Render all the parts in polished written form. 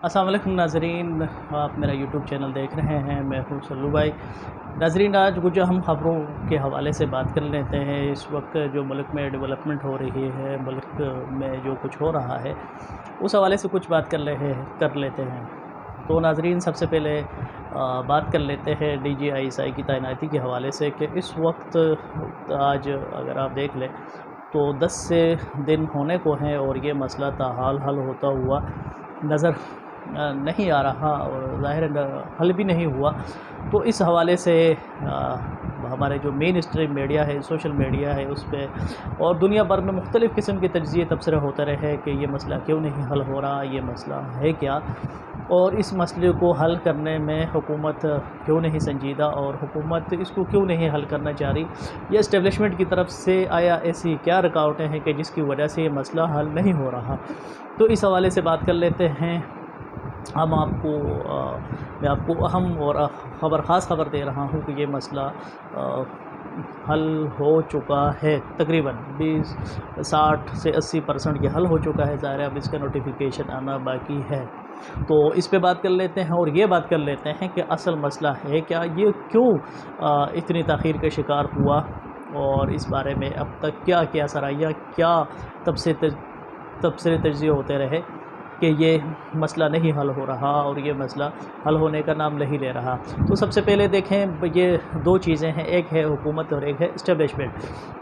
अस्सलाम वालेकुम नाज़रीन, आप मेरा यूट्यूब चैनल देख रहे हैं। मैं हूं सल्लू भाई। नाज़रीन, आज कुछ हम ख़बरों के हवाले से बात कर लेते हैं। इस वक्त जो मुल्क में डेवलपमेंट हो रही है, मुल्क में जो कुछ हो रहा है, उस हवाले से कुछ बात कर लेते हैं। तो नाज़रीन, सबसे पहले बात कर लेते हैं DGISI की तैनाती के हवाले से कि इस वक्त आज अगर आप देख लें तो 10 से दिन होने को हैं और ये मसला ताहाल हल होता हुआ नज़र नहीं आ रहा और ज़ाहिर है हल भी नहीं हुआ। तो इस हवाले से हमारे जो मेन स्ट्रीम मीडिया है, सोशल मीडिया है, उस पे और दुनिया भर में मुख्तलिफ़ किस्म के तज्ज़िये तबसरे होते रहे कि ये मसला क्यों नहीं हल हो रहा, ये मसला है क्या, और इस मसले को हल करने में हुकूमत क्यों नहीं संजीदा और हुकूमत इसको क्यों नहीं हल करना चाह रही, या इस्टेब्लिशमेंट की तरफ से आया ऐसी क्या रुकावटें हैं कि जिसकी वजह से ये मसला हल नहीं हो रहा। तो इस हवाले से बात कर लेते हैं। मैं आपको अहम और ख़ास खबर दे रहा हूँ कि ये मसला हल हो चुका है। तकरीबन 60 से 80% ये हल हो चुका है। ज़ाहिर है अब इसका नोटिफिकेशन आना बाकी है। तो इस पे बात कर लेते हैं और ये बात कर लेते हैं कि असल मसला है क्या, ये क्यों इतनी ताख़ीर का शिकार हुआ और इस बारे में अब तक क्या क्या सराहिया क्या तबसरे तज्ज़िये होते रहे कि ये मसला नहीं हल हो रहा और ये मसला हल होने का नाम नहीं ले रहा। तो सबसे पहले देखें, ये दो चीज़ें हैं, एक है हुकूमत और एक है इस्टेब्लिशमेंट।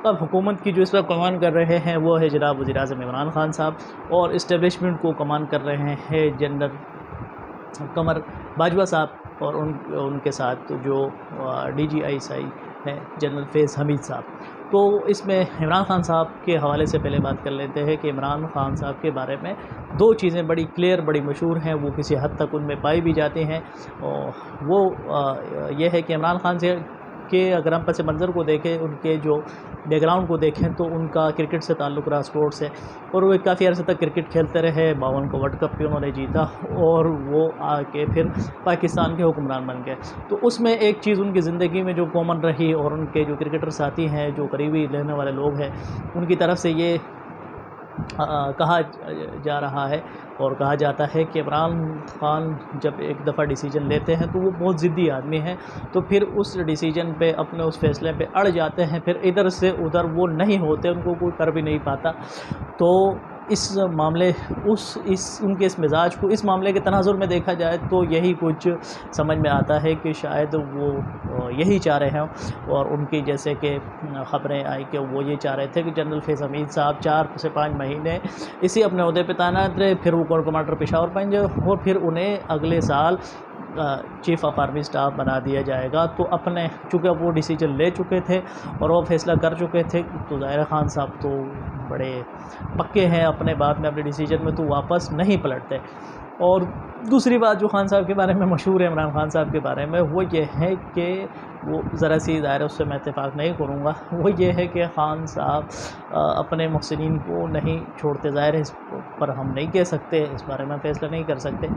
अब हुकूमत की जो इस वक्त कमान कर रहे हैं वो है जनाब वज़ीर-ए-आज़म इमरान खान साहब, और इस्टेब्लिशमेंट को कमान कर रहे हैं जनरल कमर बाजवा साहब और उनके साथ जो DGISI है जनरल फैज़ हमीद साहब। तो इसमें इमरान खान साहब के हवाले से पहले बात कर लेते हैं कि इमरान खान साहब के बारे में दो चीज़ें बड़ी क्लियर, बड़ी मशहूर हैं, वो किसी हद तक उनमें पाई भी जाती हैं। और वो ये है कि इमरान खान से के अगर हम पस मंज़र को देखें, उनके जो बैकग्राउंड को देखें तो उनका क्रिकेट से ताल्लुक़ रहा, स्पोर्ट्स से, और वो काफ़ी अर्से तक क्रिकेट खेलते रहे। 52 को वर्ल्ड कप भी उन्होंने जीता और वो आके फिर पाकिस्तान के हुक्मरान बन गए। तो उसमें एक चीज़ उनकी ज़िंदगी में जो कॉमन रही और उनके जो क्रिकेटर साथी हैं, जो करीबी रहने वाले लोग हैं, उनकी तरफ से ये कहा जा रहा है और कहा जाता है कि इमरान खान जब एक दफ़ा डिसीजन लेते हैं तो वो बहुत ज़िद्दी आदमी हैं, तो फिर उस डिसीजन पे, अपने उस फ़ैसले पे अड़ जाते हैं, फिर इधर से उधर वो नहीं होते, उनको कोई कर भी नहीं पाता। तो इस मामले उनके इस मिजाज को इस मामले के तनाजुर में देखा जाए तो यही कुछ समझ में आता है कि शायद वो यही चाह रहे हैं। और उनकी जैसे कि ख़बरें आई कि वो ये चाह रहे थे कि जनरल फैज़ हमीद साहब 4 से 5 महीने इसी अपने ओहदे पे तैनात रहे, फिर वो कोर कमांडर पेशावर बन जाए और फिर उन्हें अगले साल चीफ़ ऑफ आर्मी स्टाफ बना दिया जाएगा। तो अपने चूँकि वो डिसीजन ले चुके थे और वो फ़ैसला कर चुके थे, तो ज़ाहिर खान साहब तो बड़े पक्के हैं अपने बात में, अपने डिसीजन में, तो वापस नहीं पलटते। और दूसरी बात जो खान साहब के बारे में मशहूर है, इमरान खान साहब के बारे में, वो ये है कि वो ज़रा सी ज़ाहिर उससे मैं इत्तेफाक नहीं करूँगा, वो ये है कि खान साहब अपने मुहसिनीन को नहीं छोड़ते। ज़ाहिर है इस पर हम नहीं कह सकते, इस बारे में फ़ैसला नहीं कर सकते।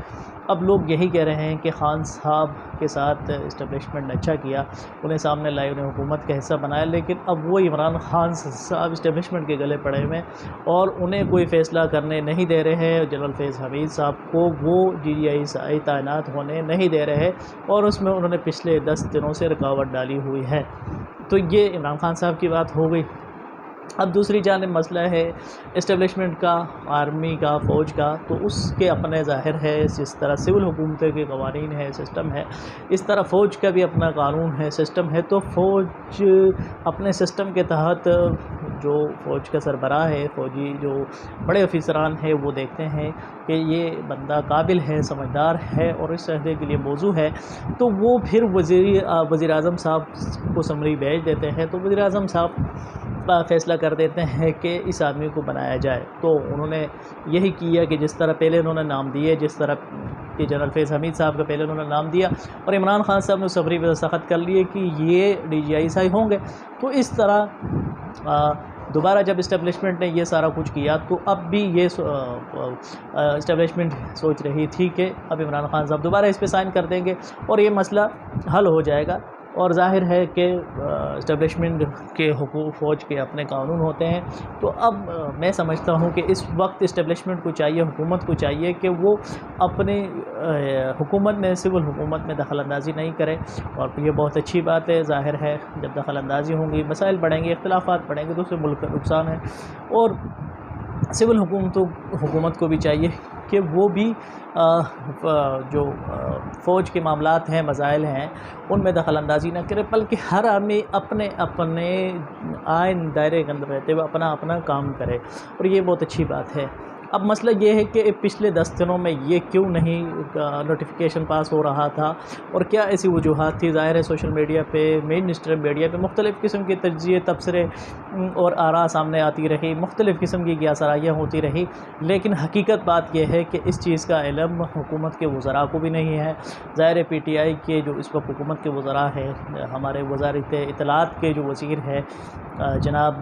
अब लोग यही कह रहे हैं कि खान साहब के साथ इस्टेब्लिशमेंट ने अच्छा किया, उन्हें सामने लाए, उन्हें हुकूमत का हिस्सा बनाया, लेकिन अब वो इमरान खान साहब इस्टेब्लिशमेंट के गले पड़े हुए और उन्हें कोई फ़ैसला करने नहीं दे रहे हैं। जनरल फैज़ हमीद साहब को वो DGISI तैनात होने नहीं दे रहे और उसमें उन्होंने पिछले 10 दिनों से रुकावट डाली हुई है। तो ये इमरान खान साहब की बात हो गई। अब दूसरी जानिब मसला है इस्टेब्लिशमेंट का, आर्मी का, फ़ौज का। तो उसके अपने ज़ाहिर है, जिस तरह सिविल हुकूमत के कवानीन है, सिस्टम है, इस तरह फ़ौज का भी अपना कानून है, सिस्टम है। तो फ़ौज अपने सिस्टम के तहत जो फ़ौज का सरबराह है, फ़ौजी जो बड़े अफसरान हैं, वो देखते हैं कि ये बंदा काबिल है, समझदार है और इस अहदे के लिए मौजू है, तो वो फिर वज़ीर-ए-आज़म साहब को समरी भेज देते हैं। तो वज़ीर-ए-आज़म साहब फ़ैसला कर देते हैं कि इस आदमी को बनाया जाए। तो उन्होंने यही किया कि जिस तरह पहले उन्होंने नाम दिए, जिस तरह कि जनरल फैज़ हमीद साहब का पहले उन्होंने नाम दिया और इमरान खान साहब ने समरी पे दस्तखत कर लिए कि ये DGISI होंगे। तो इस तरह दोबारा जब इस्टेब्लिशमेंट ने ये सारा कुछ किया, तो अब भी ये इस्टेब्लिशमेंट सोच रही थी कि अब इमरान खान साहब दोबारा इस पे साइन कर देंगे और ये मसला हल हो जाएगा। और ज़ाहिर है कि इस्टेब्लिशमेंट के फ़ौज के अपने कानून होते हैं। तो अब मैं समझता हूँ कि इस वक्त इस्टेब्लिशमेंट को चाहिए, हुकूमत को चाहिए कि वो अपने हुकूमत में, सिविल हुकूमत में दखल अंदाज़ी नहीं करे, और ये बहुत अच्छी बात है। ज़ाहिर है जब दखल अंदाज़ी होंगी, मसाइल बढ़ेंगे, इख्तिलाफ़ात बढ़ेंगे, तो उससे मुल्क का नुकसान है। और सिविल हुकूमत को भी चाहिए कि वो भी जो फ़ौज के मामलात हैं, मसाइल हैं, उनमें दखल अंदाज़ी न करे, बल्कि हर आदमी अपने अपने आइन दायरे के अंदर रहते हुए अपना अपना काम करे, और ये बहुत अच्छी बात है। अब मसला ये है कि पिछले 10 दिनों में ये क्यों नहीं नोटिफिकेशन पास हो रहा था, और क्या ऐसी वजूहात थी। ज़ाहिर है सोशल मीडिया पे, मेन स्ट्रीम मीडिया पे मुख्तलिफ़ किस्म के तज्ज़िये, तबसरे और आरा सामने आती रही, मुख्तलिफ़ किस्म की गियासराइयाँ होती रही, लेकिन हकीकत बात यह है कि इस चीज़ का इल्म हुकूमत के वज़रा को भी नहीं है। ज़ाहिर है PTI के जो इस वक्त हुकूमत के वज़रा हैं, हमारे वज़ारत इत्तलात के जो वज़ीर हैं जनाब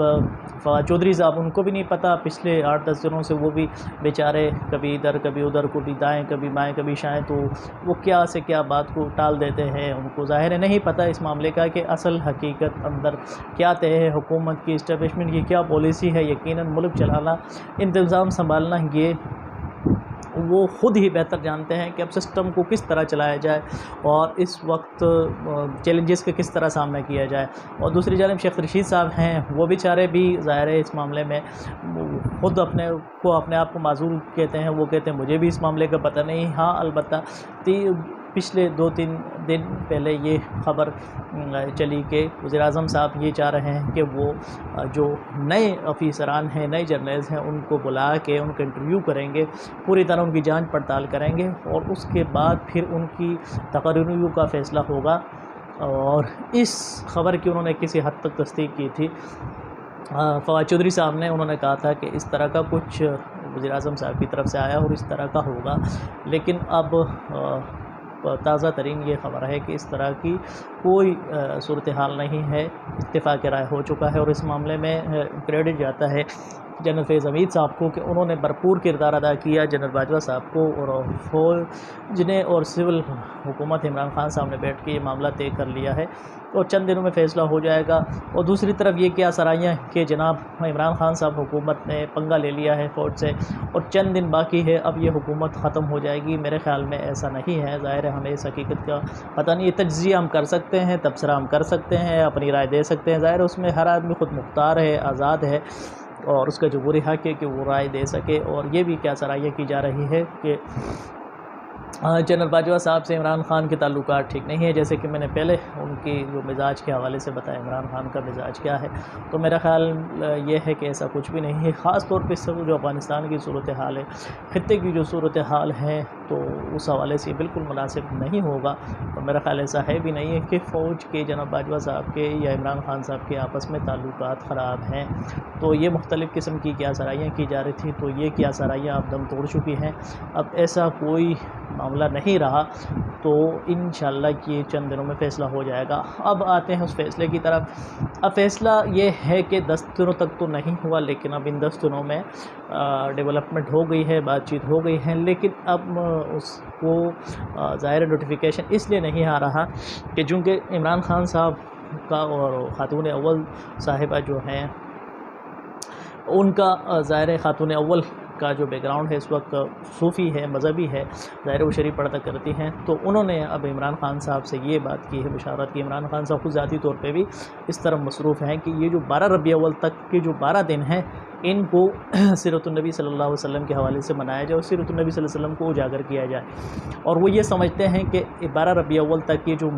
फवाद चौधरी साहब, उनको भी नहीं पता। पिछले 8-10 दिनों से वो भी बेचारे कभी इधर कभी उधर, कभी दाएं कभी बाएं कभी शाएं, तो वो क्या से क्या बात को टाल देते हैं। उनको ज़ाहिर है नहीं पता इस मामले का कि असल हकीकत अंदर क्या तय है, हुकूमत की, इस्टेब्लिशमेंट की क्या पॉलिसी है। यकीनन मुल्क चलाना, इंतज़ाम संभालना, ये वो ख़ुद ही बेहतर जानते हैं कि अब सिस्टम को किस तरह चलाया जाए और इस वक्त चैलेंजेस का किस तरह सामना किया जाए। और दूसरी जानब शेख रशीद साहब हैं, वो बेचारे भी ज़ाहिर है इस मामले में ख़ुद अपने आप को माज़ूर कहते हैं। वो कहते हैं मुझे भी इस मामले का पता नहीं। हाँ, अलबत्ता पिछले 2-3 दिन पहले ये ख़बर चली कि वज़ीर-ए-आज़म साहब ये चाह रहे हैं कि वो जो नए अफ़ीसरान हैं, नए जर्नल्स हैं, उनको बुला के उनका इंटरव्यू करेंगे, पूरी तरह उनकी जांच पड़ताल करेंगे, और उसके बाद फिर उनकी तकरीरों का फ़ैसला होगा। और इस ख़बर की उन्होंने किसी हद तक तस्दीक की थी फवाद चौधरी साहब ने। उन्होंने कहा था कि इस तरह का कुछ वज़ीर-ए-आज़म साहब की तरफ से आया और इस तरह का होगा, लेकिन अब ताज़ा तरीन ये ख़बर है कि इस तरह की कोई सूरत हाल नहीं है। इत्तिफ़ाक़ राय हो चुका है, और इस मामले में क्रेडिट जाता है जनरल फैज़ हमीद साहब को कि उन्होंने भरपूर किरदार अदा किया। जनरल बाजवा साहब को और फ़ौज ने और सिविल हुकूमत इमरान खान साहब ने बैठ के ये मामला तय कर लिया है, और चंद दिनों में फ़ैसला हो जाएगा। और दूसरी तरफ ये क्या सराहियाँ कि जनाब इमरान खान साहब हुकूमत ने पंगा ले लिया है फ़ौज से, और चंद दिन बाकी है, अब ये हुकूमत ख़त्म हो जाएगी। मेरे ख़्याल में ऐसा नहीं है। ज़ाहिर है हमें इस हकीकत का पता नहीं है। तज्ज़िया हम कर सकते हैं, तबसरा हम कर सकते हैं, अपनी राय दे सकते हैं। ज़ाहिर है उसमें हर आदमी ख़ुद मुख्तार है, आज़ाद है, और उसका जमहूरी हक़ है कि वो राय दे सके। और ये भी क्या सराहियाँ की जा रही है कि जनरल बाजवा साहब से इमरान खान के ताल्लुकात ठीक नहीं है। जैसे कि मैंने पहले उनकी जो मिजाज के हवाले से बताया, इमरान खान का मिजाज क्या है, तो मेरा ख़्याल ये है कि ऐसा कुछ भी नहीं है। ख़ास तौर पे सब जो अफ़गानिस्तान की सूरत हाल है, ख़ित्ते की जो सूरत हाल है, तो उस हवाले से बिल्कुल मुनासिब नहीं होगा। और मेरा ख़्याल ऐसा है भी नहीं है कि फ़ौज के जनाब बाजवा साहब के या इमरान खान साहब के आपस में ताल्लुकात ख़राब हैं। तो ये मुख्तलिफ़ किस्म की क्या सराहियाँ की जा रही थी, तो ये क्या सराहियाँ अब दम तोड़ चुकी हैं। अब ऐसा कोई मामला नहीं रहा, तो इंशाअल्लाह कि चंद दिनों में फ़ैसला हो जाएगा। अब आते हैं उस फ़ैसले की तरफ। अब फ़ैसला ये है कि 10 दिनों तक तो नहीं हुआ, लेकिन अब इन 10 दिनों में डेवलपमेंट हो गई है, बातचीत हो गई है। लेकिन अब उसको ज़ाहिर नोटिफिकेशन इसलिए नहीं आ रहा कि चूँकि इमरान खान साहब का और खातून अव्वल साहिबा जो हैं, उनका ज़ाहिर खातून अव्वल का जो बैकग्राउंड है इस वक्त सूफ़ी है, मज़हबी है, ज़ाहिर वो शरीफ पर्दा करती हैं। तो उन्होंने अब इमरान खान साहब से ये बात की है, मुशावरत की। इमरान खान साहब खुद ज़ाती तौर पे भी इस तरह मसरूफ़ हैं कि ये जो 12 रबीउल अव्वल तक के जो 12 दिन हैं, इनको सीरतुन्नबी सल्लल्लाहु अलैहि वसल्लम के हवाले से मनाया जाए और सीरतुन्नबी सल्लल्लाहु अलैहि वसल्लम को उजागर किया जाए। और वो ये समझते हैं कि 12 रबीउल अव्वल तक ये जो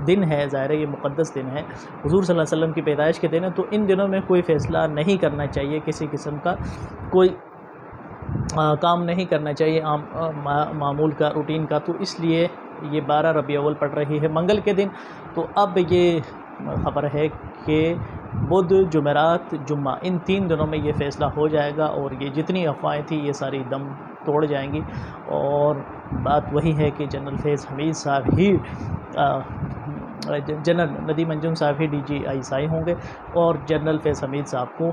दिन है, ज़ाहिर ये मुक़द्दस दिन है, हुज़ूर सल्लल्लाहु अलैहि वसल्लम की पैदाइश के दिन है। तो इन दिनों में कोई फ़ैसला नहीं करना चाहिए, किसी किस्म का कोई काम नहीं करना चाहिए मामूल का, रूटीन का। तो इसलिए ये 12 रबीउल अव्वल पड़ रही है मंगल के दिन। तो अब ये ख़बर है कि बुध, जुमेरात, जुम्मा, इन 3 दिनों में ये फ़ैसला हो जाएगा, और ये जितनी अफवाहें थी ये सारी दम तोड़ जाएंगी। और बात वही है कि जनरल फैज़ हमीद साहब ही जनरल नदीम अंजुम साहब ही DGI होंगे और जनरल फैज़ हमीद साहब को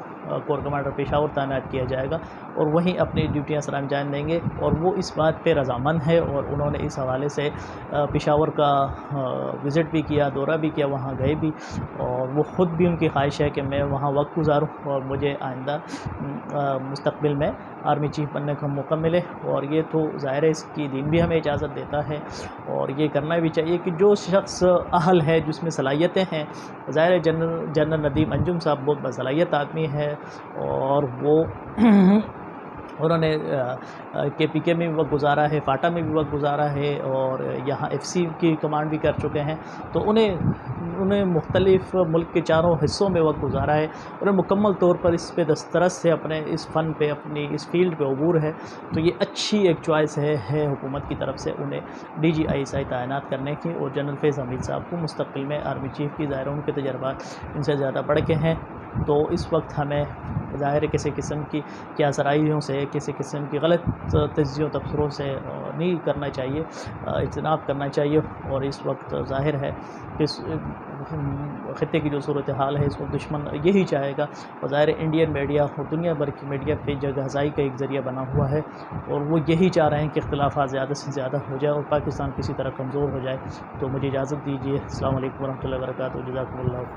कोर कमांडर पेशावर तैनात किया जाएगा और वहीं अपनी ड्यूटियाँ सर अंजाम देंगे। और वो इस बात पे रज़ामंद है और उन्होंने इस हवाले से पेशावर का विज़िट भी किया, दौरा भी किया, वहाँ गए भी और वो ख़ुद भी उनकी ख्वाहिश है कि मैं वहाँ वक्त गुजारूँ और मुझे आइंदा मुस्तक़बिल में आर्मी चीफ़ बनने का मौका मिले। और ये तो ज़ाहिर है इसकी दीन भी हमें इजाज़त देता है और ये करना भी चाहिए कि जो शख़्स अहल है, जिसमें सलाहियतें हैं, ज़ाहिर है जनरल नदीम अंजुम साहब बहुत बासलाहियत आदमी है और वो उन्होंने KPK में भी वक्त गुजारा है, फाटा में भी वक्त गुजारा है और यहाँ FC की कमांड भी कर चुके हैं। तो उन्हें मुख्तलिफ़ मुल्क के चारों हिस्सों में वक्त गुजारा है। उन्हें मुकम्मल तौर पर इस पे दस्तरस है, अपने इस फ़न पे, अपनी इस फ़ील्ड पे अबूर है। तो ये अच्छी एक चॉइस है हुकूमत की तरफ से उन्हें DGI तैनात करने की और जनरल फैज़ हमीद साहब को मुस्तक़बिल में आर्मी चीफ़ की ज़ाहिर उनके तजर्बात इनसे ज़्यादा बढ़ के हैं। तो इस वक्त हमें ज़ाहिर है किसी किस्म की क्यासराइयों से, किसी किस्म की गलत तज्ज़ियों तबसरों से नहीं करना चाहिए, इज्तनाब करना चाहिए। और इस वक्त ज़ाहिर है कि इस ख़ित्ते की जो सूरत हाल है, इस वक्त दुश्मन यही चाहेगा और ज़ाहिर है इंडियन मीडिया और दुनिया भर की मीडिया पे जगहज़ाई का एक ज़रिया बना हुआ है और वो यही चाह रहे हैं कि इख्तिलाफ़ात ज़्यादा से ज़्यादा हो जाए और पाकिस्तान किसी तरह कमज़ोर हो जाए। तो मुझे इजाज़त दीजिए। अस्सलामु अलैकुम वरहमतुल्लाहि वबरकातुहू। जज़ाकुमुल्लाह।